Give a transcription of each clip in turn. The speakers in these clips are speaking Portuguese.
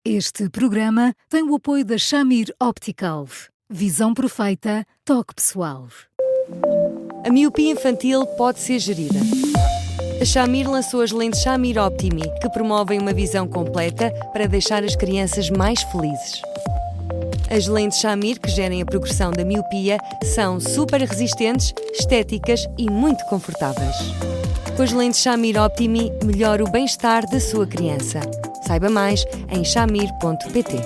Este programa tem o apoio da Shamir Optical. Visão perfeita, toque pessoal. A miopia infantil pode ser gerida. A Shamir lançou as lentes Shamir Optimi, que promovem uma visão completa para deixar as crianças mais felizes. As lentes Shamir, que gerem a progressão da miopia, são super resistentes, estéticas e muito confortáveis. Com as lentes Shamir Optimi, melhora o bem-estar da sua criança. Saiba mais em shamir.pt.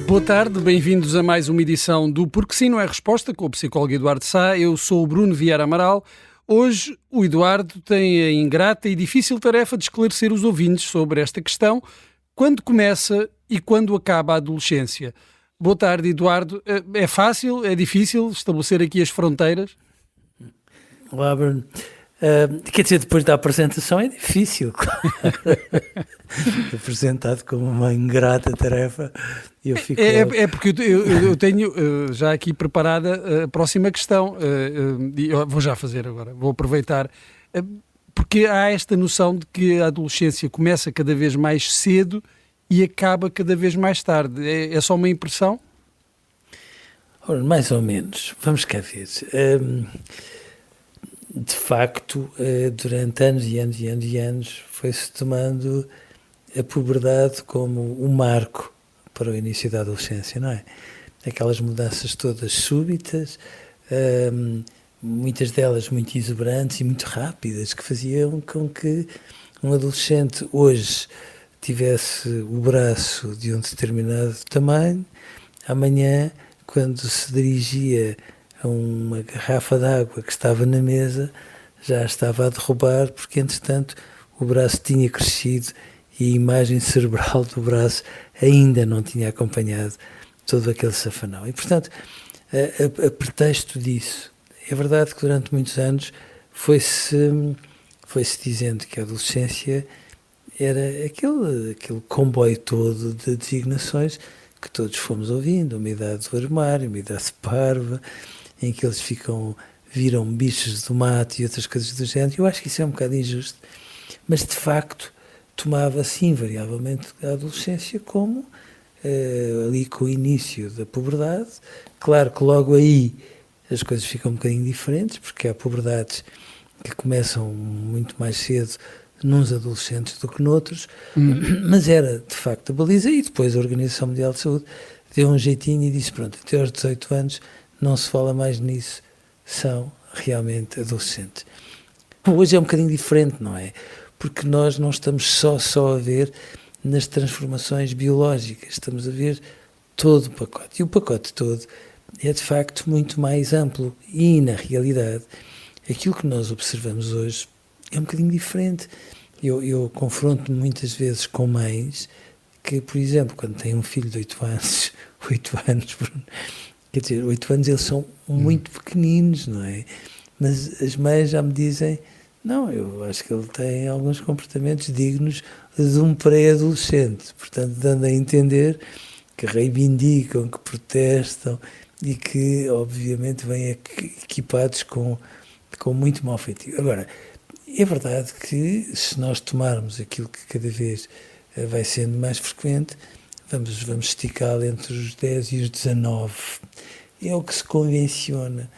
Boa tarde, bem-vindos a mais uma edição do Porque Sim Não É Resposta, com o psicólogo Eduardo Sá. Eu sou o Bruno Vieira Amaral. Hoje o Eduardo tem a ingrata e difícil tarefa de esclarecer os ouvintes sobre esta questão: quando começa e quando acaba a adolescência. Boa tarde, Eduardo. É fácil, é difícil estabelecer aqui as fronteiras? Olá, Bruno. Quer dizer, depois da apresentação é difícil, claro. Apresentado como uma ingrata tarefa. Eu fico porque eu tenho já aqui preparada a próxima questão. Eu vou já fazer agora, vou aproveitar. Porque há esta noção de que a adolescência começa cada vez mais cedo e acaba cada vez mais tarde. É só uma impressão? Ora, mais ou menos. Vamos cá ver. De facto, durante anos e anos e anos e anos, foi-se tomando a puberdade como um marco para o início da adolescência, não é? Aquelas mudanças todas súbitas, muitas delas muito exuberantes e muito rápidas, que faziam com que um adolescente hoje tivesse o braço de um determinado tamanho, amanhã, quando se dirigia a uma garrafa de água que estava na mesa, já estava a derrubar, porque entretanto o braço tinha crescido e a imagem cerebral do braço ainda não tinha acompanhado todo aquele safanão. E portanto, a pretexto disso, é verdade que durante muitos anos foi-se dizendo que a adolescência era aquele comboio todo de designações que todos fomos ouvindo: uma idade do armário, uma idade parva, em que eles viram bichos do mato e outras coisas do género. Eu acho que isso é um bocado injusto, mas de facto tomava-se invariavelmente a adolescência como ali com o início da puberdade. Claro que logo aí as coisas ficam um bocadinho diferentes, porque há puberdades que começam muito mais cedo nos adolescentes do que noutros, mas era de facto a baliza, e depois a Organização Mundial de Saúde deu um jeitinho e disse: pronto, até aos 18 anos não se fala mais nisso, são realmente adolescentes. Hoje é um bocadinho diferente, não é? Porque nós não estamos só a ver nas transformações biológicas, estamos a ver todo o pacote. E o pacote todo é de facto muito mais amplo e, na realidade, aquilo que nós observamos hoje é um bocadinho diferente. Eu confronto-me muitas vezes com mães que, por exemplo, quando têm um filho de 8 anos, 8 anos, quer dizer, 8 anos eles são muito pequeninos, não é? Mas as mães já me dizem: não, eu acho que ele tem alguns comportamentos dignos de um pré-adolescente. Portanto, dando a entender que reivindicam, que protestam e que, obviamente, vêm equipados com muito mau feitio. Agora, é verdade que se nós tomarmos aquilo que cada vez vai sendo mais frequente, vamos esticá-lo entre os 10 e os 19. É o que se convenciona.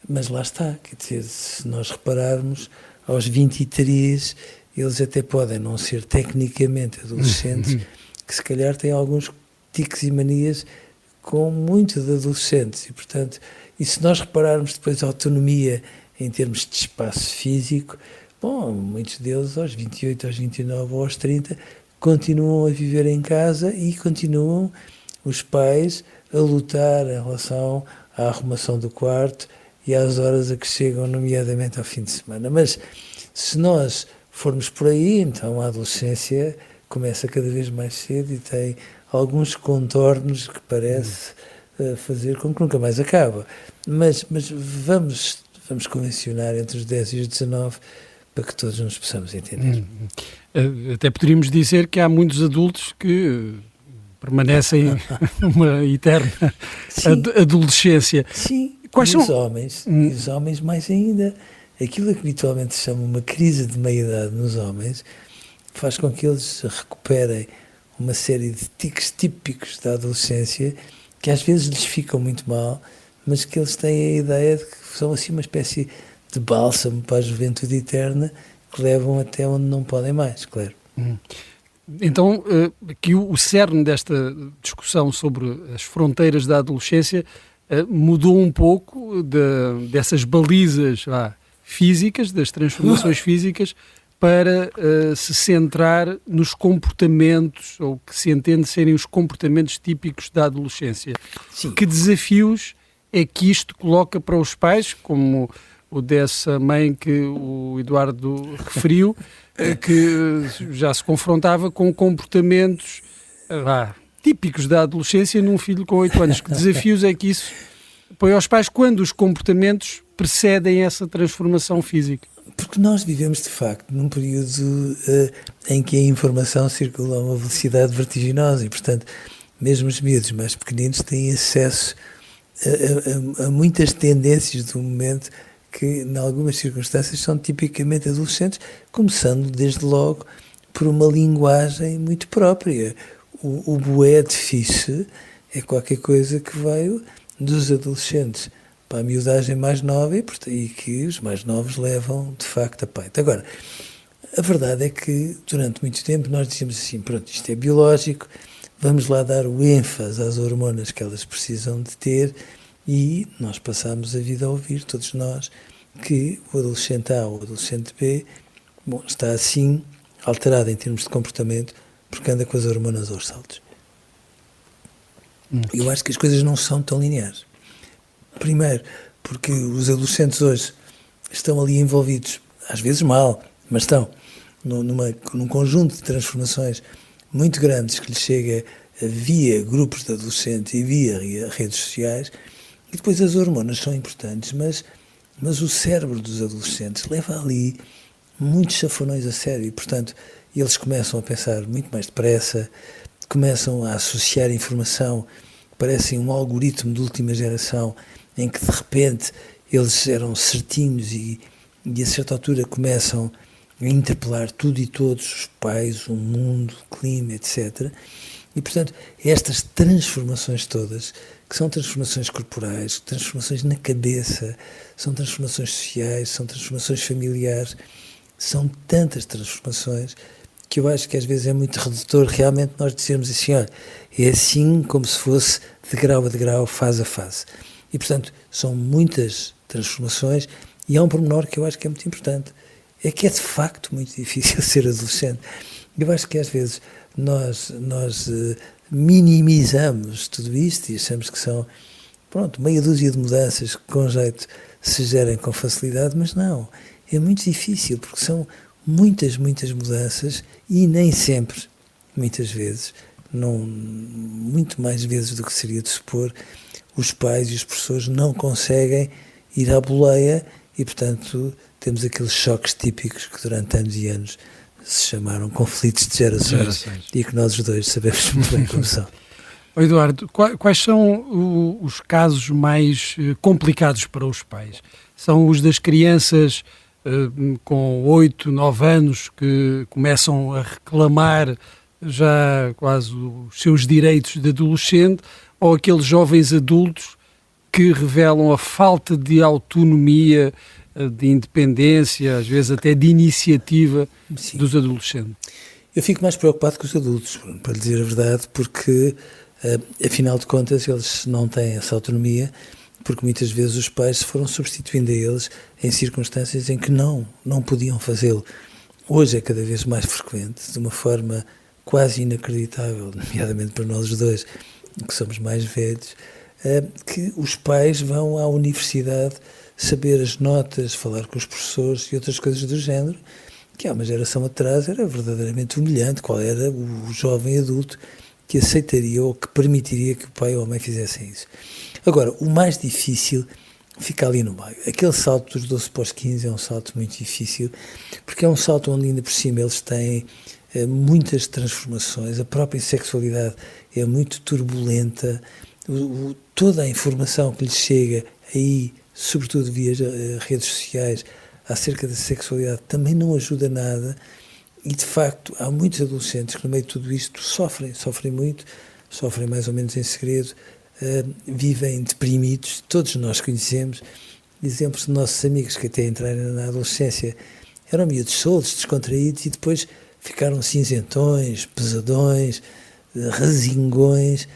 Mas lá está, quer dizer, se nós repararmos, aos 23 eles até podem não ser tecnicamente adolescentes, que se calhar têm alguns tiques e manias com muito de adolescentes. E, portanto, e se nós repararmos depois a autonomia em termos de espaço físico, bom, muitos deles aos 28, aos 29 ou aos 30 continuam a viver em casa e continuam os pais a lutar em relação à arrumação do quarto e às horas a que chegam, nomeadamente ao fim de semana. Mas se nós formos por aí, então a adolescência começa cada vez mais cedo e tem alguns contornos que parece fazer com que nunca mais acaba. Mas vamos convencionar entre os 10 e os 19 para que todos nos possamos entender. Até poderíamos dizer que há muitos adultos que permanecem uma eterna adolescência. Sim, Quais são? E os homens mais ainda. Aquilo que habitualmente se chama uma crise de meia-idade nos homens faz com que eles recuperem uma série de tiques típicos da adolescência que às vezes lhes ficam muito mal, mas que eles têm a ideia de que são assim uma espécie de bálsamo para a juventude eterna que levam até onde não podem mais, claro. Então, aqui o cerne desta discussão sobre as fronteiras da adolescência mudou um pouco dessas balizas físicas, das transformações físicas, para se centrar nos comportamentos, ou que se entende serem os comportamentos típicos da adolescência. Sim. Que desafios é que isto coloca para os pais, como o dessa mãe que o Eduardo referiu, que já se confrontava com comportamentos típicos da adolescência num filho com 8 anos. Que desafios é que isso põe aos pais quando os comportamentos precedem essa transformação física? Porque nós vivemos, de facto, num período em que a informação circula a uma velocidade vertiginosa e, portanto, mesmo os miúdos mais pequeninos têm acesso a muitas tendências do momento que, em algumas circunstâncias, são tipicamente adolescentes, começando, desde logo, por uma linguagem muito própria. O bué de fixe é qualquer coisa que veio dos adolescentes para a miudagem mais nova e que os mais novos levam, de facto, a peito. Agora, a verdade é que, durante muito tempo, nós dizíamos assim, pronto, isto é biológico, vamos lá dar o ênfase às hormonas que elas precisam de ter e nós passámos a vida a ouvir, todos nós, que o adolescente A ou o adolescente B está assim, alterado em termos de comportamento, porque anda com as hormonas aos saltos. Eu acho que as coisas não são tão lineares. Primeiro, porque os adolescentes hoje estão ali envolvidos, às vezes mal, mas estão num conjunto de transformações muito grandes que lhes chega via grupos de adolescentes e via redes sociais, e depois as hormonas são importantes, mas o cérebro dos adolescentes leva ali muitos chafonões a sério e, portanto, eles começam a pensar muito mais depressa, começam a associar informação, parecem um algoritmo de última geração, em que de repente eles eram certinhos e a certa altura começam a interpelar tudo e todos, os pais, o mundo, o clima, etc. E, portanto, estas transformações todas, que são transformações corporais, transformações na cabeça, são transformações sociais, são transformações familiares, são tantas transformações que eu acho que às vezes é muito redutor realmente nós dizermos assim, olha, é assim como se fosse de grau a degrau, fase a fase. E, portanto, são muitas transformações e há um pormenor que eu acho que é muito importante, é que é de facto muito difícil ser adolescente. Eu acho que às vezes nós minimizamos tudo isto e achamos que são, pronto, meia dúzia de mudanças que com jeito se gerem com facilidade, mas não, é muito difícil porque são muitas mudanças e nem sempre, muitas vezes, muito mais vezes do que seria de supor, os pais e os professores não conseguem ir à boleia e, portanto, temos aqueles choques típicos que durante anos e anos se chamaram conflitos de gerações. E que nós os dois sabemos muito bem como são. Eduardo, quais são os casos mais complicados para os pais? São os das crianças com 8, 9 anos que começam a reclamar já quase os seus direitos de adolescente, ou aqueles jovens adultos que revelam a falta de autonomia, de independência, às vezes até de iniciativa dos adolescentes? Eu fico mais preocupado com os adultos, para dizer a verdade, porque afinal de contas eles não têm essa autonomia, porque muitas vezes os pais se foram substituindo a eles em circunstâncias em que não podiam fazê-lo. Hoje é cada vez mais frequente, de uma forma quase inacreditável, nomeadamente para nós os dois, que somos mais velhos, que os pais vão à universidade saber as notas, falar com os professores e outras coisas do género, que há uma geração atrás era verdadeiramente humilhante. Qual era o jovem adulto que aceitaria ou que permitiria que o pai ou a mãe fizessem isso? Agora, o mais difícil fica ali no meio. Aquele salto dos 12 para os 15 é um salto muito difícil, porque é um salto onde ainda por cima eles têm muitas transformações, a própria sexualidade é muito turbulenta, toda a informação que lhes chega aí, sobretudo via redes sociais, acerca da sexualidade, também não ajuda nada, e de facto há muitos adolescentes que no meio de tudo isto sofrem muito, sofrem mais ou menos em segredo, vivem deprimidos. Todos nós conhecemos exemplos de nossos amigos que até entraram na adolescência, eram miúdos soltos, descontraídos, e depois ficaram cinzentões, pesadões, resingões,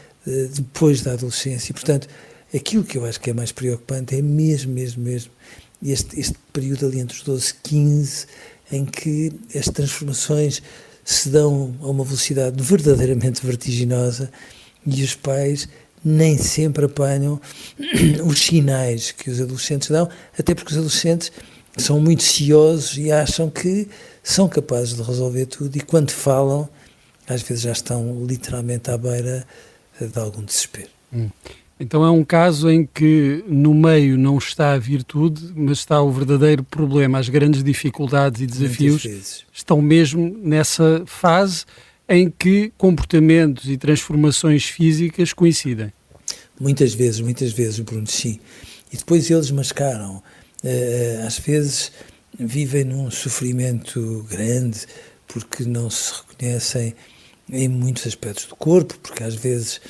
depois da adolescência. E, portanto, aquilo que eu acho que é mais preocupante é mesmo este período ali entre os 12 e 15, em que as transformações se dão a uma velocidade verdadeiramente vertiginosa e os pais nem sempre apanham os sinais que os adolescentes dão, até porque os adolescentes são muito ciosos e acham que são capazes de resolver tudo, e quando falam, às vezes já estão literalmente à beira de algum desespero. Então é um caso em que no meio não está a virtude, mas está o verdadeiro problema. As grandes dificuldades e desafios estão mesmo nessa fase em que comportamentos e transformações físicas coincidem. Muitas vezes, Bruno, sim. E depois eles mascaram. Às vezes vivem num sofrimento grande porque não se reconhecem em muitos aspectos do corpo, porque às vezes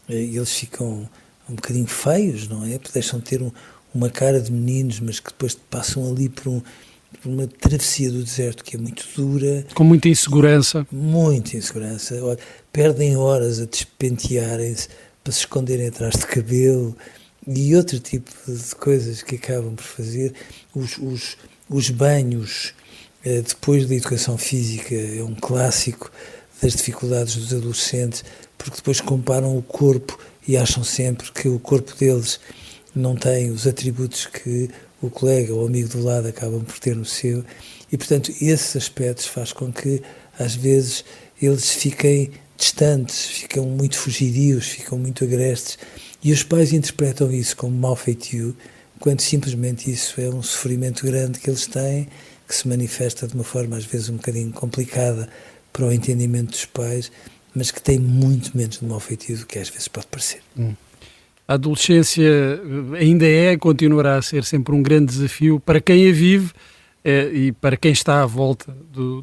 eles ficam um bocadinho feios, não é? Porque deixam de ter uma cara de meninos, mas que depois passam ali por uma travessia do deserto que é muito dura. Com muita insegurança. Muita insegurança. Olha, perdem horas a despentearem-se para se esconderem atrás de cabelo e outro tipo de coisas que acabam por fazer. Os banhos, depois da educação física, é um clássico das dificuldades dos adolescentes, porque depois comparam o corpo e acham sempre que o corpo deles não tem os atributos que o colega ou amigo do lado acabam por ter no seu, e portanto esses aspectos faz com que às vezes eles fiquem distantes, ficam muito fugidios, ficam muito agrestes, e os pais interpretam isso como mau feitio, quando simplesmente isso é um sofrimento grande que eles têm, que se manifesta de uma forma às vezes um bocadinho complicada para o entendimento dos pais, mas que tem muito menos de mau feitio do que às vezes pode parecer. A adolescência ainda continuará a ser sempre um grande desafio para quem a vive e para quem está à volta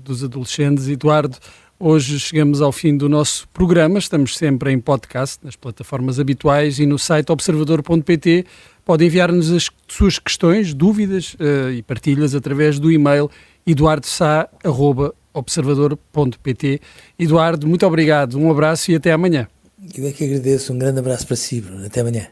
dos adolescentes. Eduardo, hoje chegamos ao fim do nosso programa, estamos sempre em podcast, nas plataformas habituais e no site observador.pt. Pode enviar-nos as suas questões, dúvidas e partilhas através do e-mail eduardosá@observador.pt. Eduardo, muito obrigado, um abraço e até amanhã. Eu é que agradeço, um grande abraço para si, Bruno. Até amanhã.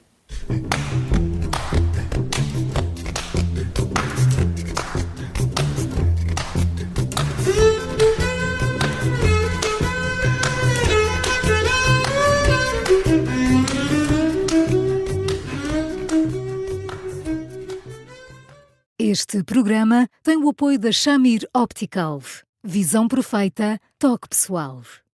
Este programa tem o apoio da Shamir Optical. Visão perfeita, toque pessoal.